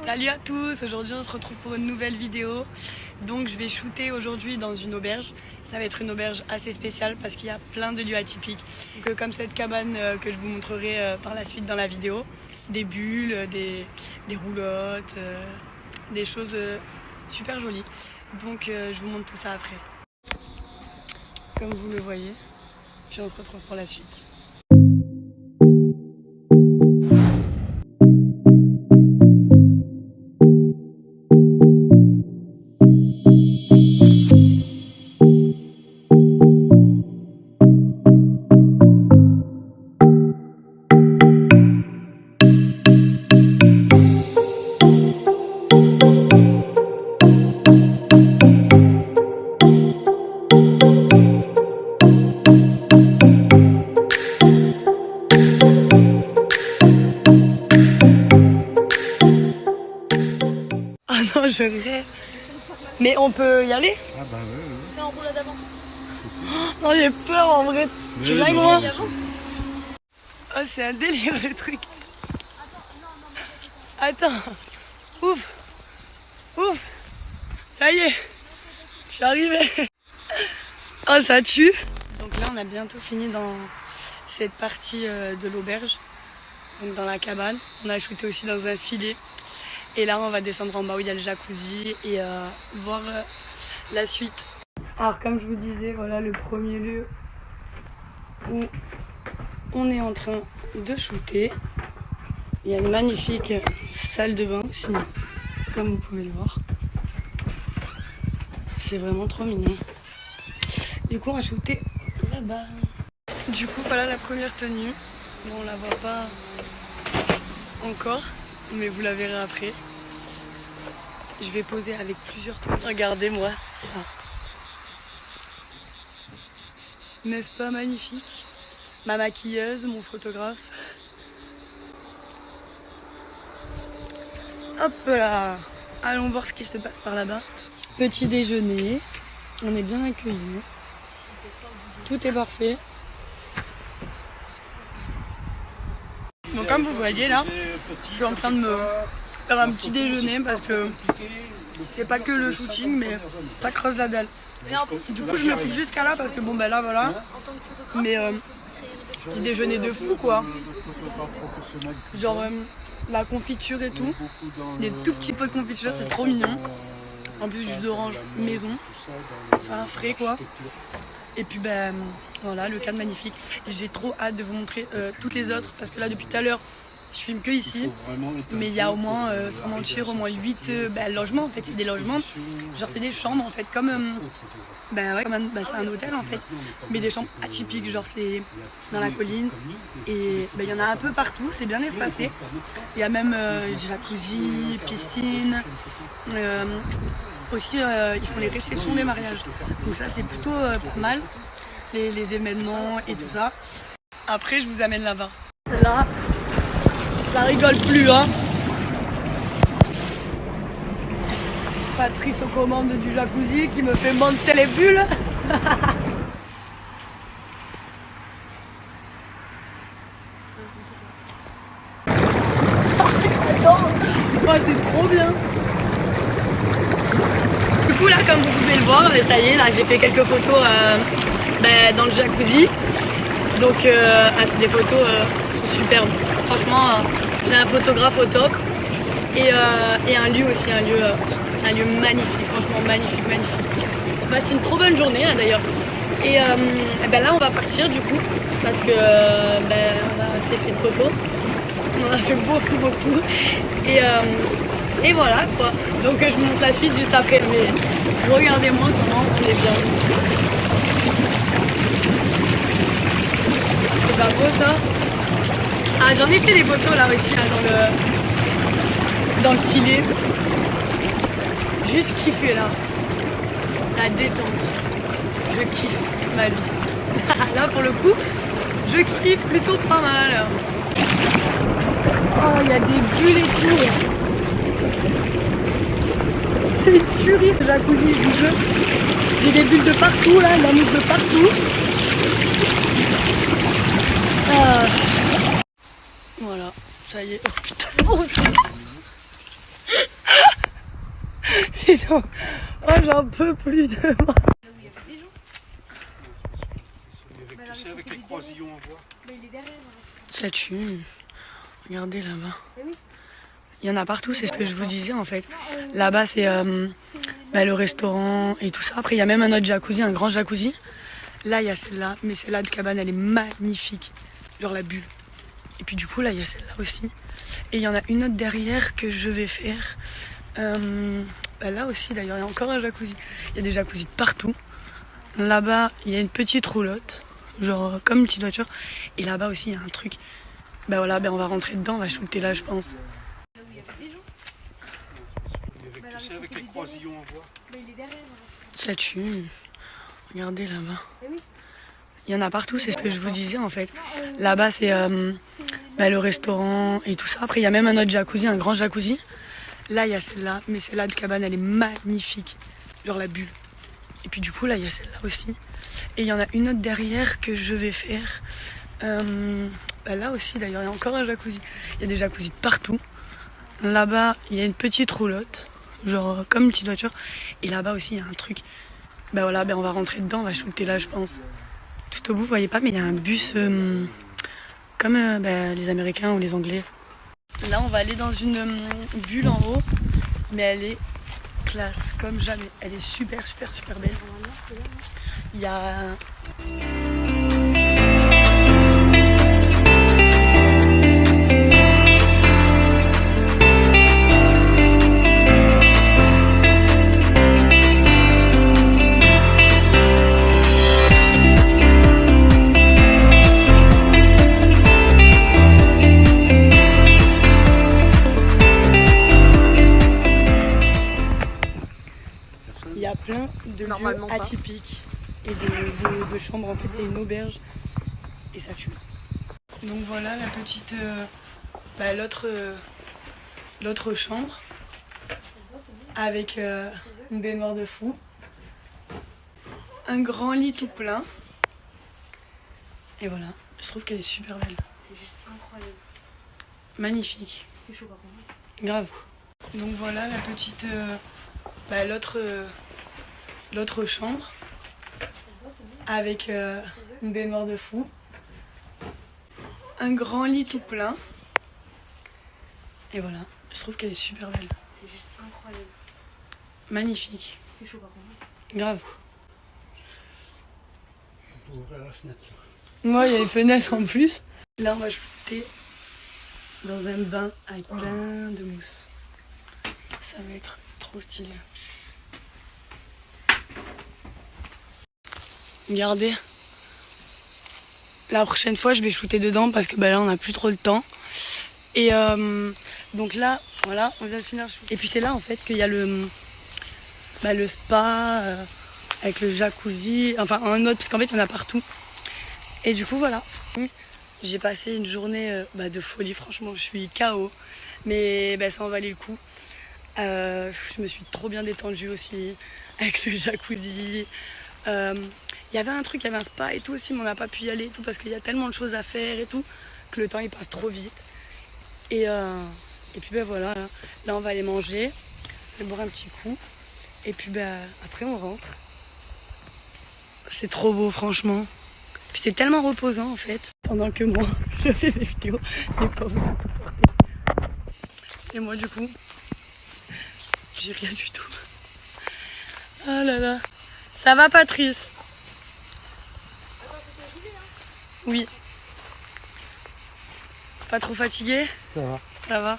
Salut à tous, aujourd'hui on se retrouve pour une nouvelle vidéo. Donc je vais shooter aujourd'hui dans une auberge. Ça va être une auberge assez spéciale parce qu'il y a plein de lieux atypiques. Donc, comme cette cabane que je vous montrerai par la suite dans la vidéo. Des bulles, des roulottes, des choses super jolies. Donc je vous montre tout ça après. Comme vous le voyez, puis on se retrouve pour la suite. Ah non, je rêve. Mais on peut y aller? Ah bah ouais. Fais en roulade avant. Non, j'ai peur en vrai. Tu viens avec non, moi? mais Oh, c'est un délire le truc. Attends. Ouf. Ouf. Ça y est. Je suis arrivée. Oh, ça tue. Donc là, on a bientôt fini dans cette partie de l'auberge. Donc dans la cabane. On a shooté aussi dans un filet. Et là, on va descendre en bas où il y a le jacuzzi et voir la suite. Alors, comme je vous disais, voilà le premier lieu où on est en train de shooter. Il y a une magnifique salle de bain aussi, comme vous pouvez le voir. C'est vraiment trop mignon. Du coup, on va shooter là-bas. Du coup, voilà la première tenue. Bon, on la voit pas encore, mais vous la verrez après. Je vais poser avec plusieurs tenues. Regardez-moi ça. N'est-ce pas magnifique? Ma maquilleuse, mon photographe. Hop là. Allons voir ce qui se passe par là-bas. Petit déjeuner. On est bien accueillis. Tout est parfait. Donc comme vous voyez là, je suis en train de me faire un petit déjeuner parce que c'est pas que le shooting mais ça creuse la dalle. Du coup je me coupe jusqu'à là parce que bon ben là voilà. Mais petit déjeuner de fou quoi. Genre la confiture et tout. Des tout petits pots de confiture, c'est trop mignon. En plus jus d'orange maison. Enfin frais quoi. Et puis ben voilà, le cadre magnifique. J'ai trop hâte de vous montrer toutes les autres parce que là depuis tout à l'heure je filme que ici. Mais il y a au moins, sans mentir, au moins 8 logements en fait. C'est des logements, genre c'est des chambres en fait, comme c'est un hôtel en fait. Mais des chambres atypiques, genre c'est dans la colline. Et il y en a un peu partout, c'est bien espacé. Il y a même jacuzzi, piscine. Aussi, ils font les réceptions des mariages. Donc ça, c'est plutôt pas mal, les événements et tout ça. Après, je vous amène là-bas. Là, ça rigole plus, hein. Patrice aux commandes du jacuzzi qui me fait monter les bulles. Attends, oh, c'est trop bien. Du coup là comme vous pouvez le voir, ça y est, là j'ai fait quelques photos dans le jacuzzi. Donc c'est des photos qui sont superbes. Franchement j'ai un photographe au top. Et un lieu aussi, un lieu magnifique, franchement magnifique. C'est une trop bonne journée là d'ailleurs. Et là on va partir du coup parce que on a assez fait de photos. On en a fait beaucoup. Et voilà quoi. Donc je vous montre la suite juste après. Mais regardez-moi comment on est bien. C'est pas beau ça? Ah j'en ai fait des photos là aussi là, dans le filet. Juste kiffer là. La détente. Je kiffe ma vie. Là pour le coup, je kiffe plutôt pas mal. Oh il y a des bulles et tout. C'est une tuerie ce jacuzzi du jeu. J'ai des bulles de partout là, de la mousse de partout. Voilà, ça y est. Oh putain. putain. Oh, j'en peux plus de moi. Tu sais, avec les croisillons en bois. Ça tue. Regardez là-bas. Il y en a partout, c'est ce que je vous disais en fait. Là-bas, c'est le restaurant et tout ça. Après, il y a même un autre jacuzzi, un grand jacuzzi. Là, il y a celle-là, mais celle-là de cabane, elle est magnifique. Genre la bulle. Et puis du coup, là, il y a celle-là aussi. Et il y en a une autre derrière que je vais faire. Là aussi, d'ailleurs, il y a encore un jacuzzi. Il y a des jacuzzis de partout. Là-bas, il y a une petite roulotte. Genre comme une petite voiture. Et là-bas aussi, il y a un truc. Voilà, on va rentrer dedans, on va shooter là, je pense. Tu sais, avec les croisillons en bois. Ça tue. Regardez là-bas. Il y en a partout, c'est ce que je vous disais en fait. Là-bas, c'est le restaurant et tout ça. Après, il y a même un autre jacuzzi, un grand jacuzzi. Là, il y a celle-là, mais celle-là de cabane, elle est magnifique. Genre la bulle. Et puis du coup, là, il y a celle-là aussi. Et il y en a une autre derrière que je vais faire. Là aussi, d'ailleurs, il y a encore un jacuzzi. Il y a des jacuzzis de partout. Là-bas, il y a une petite roulotte. Genre comme une petite voiture. Et là-bas aussi, il y a un truc. Voilà, on va rentrer dedans, on va shooter là, je pense. Tout au bout, vous voyez pas, mais il y a un bus comme les Américains ou les Anglais. Là, on va aller dans une bulle en haut, mais elle est classe, comme jamais. Elle est super, super, super belle. Il y a... Il y a plein de lieux atypiques et de chambres. En fait, c'est une auberge et ça tue. Donc voilà la petite, l'autre chambre avec une baignoire de fou, un grand lit tout plein. Et voilà, je trouve qu'elle est super belle. C'est juste incroyable. Magnifique. C'est chaud par contre. Grave. Donc voilà la petite, l'autre chambre avec une baignoire de fou, un grand lit tout plein. Et voilà, je trouve qu'elle est super belle. C'est juste incroyable. Magnifique. C'est chaud par contre. Grave. On peut ouvrir la fenêtre. Moi, il y a les fenêtres en plus. Là, on va shooter dans un bain avec plein de mousse. Ça va être trop stylé. Regardez. La prochaine fois, je vais shooter dedans parce que là, on n'a plus trop le temps. Et donc là, voilà, on vient de finir le shoot. Et puis c'est là, en fait, qu'il y a le spa avec le jacuzzi. Enfin, un autre, parce qu'en fait, il y en a partout. Et du coup, voilà. J'ai passé une journée de folie. Franchement, je suis KO. Mais ça en valait le coup. Je me suis trop bien détendue aussi avec le jacuzzi. Il y avait un truc, il y avait un spa et tout aussi, mais on n'a pas pu y aller et tout parce qu'il y a tellement de choses à faire et tout que le temps il passe trop vite. Et puis voilà, là on va aller manger, je vais boire un petit coup et puis après on rentre. C'est trop beau franchement. Puis c'est tellement reposant en fait. Pendant que moi je fais des vidéos, les pauvres sont portés. Et moi du coup, j'ai rien du tout. Oh là là. Ça va Patrice? Oui. Pas trop fatigué? Ça va. Ça va.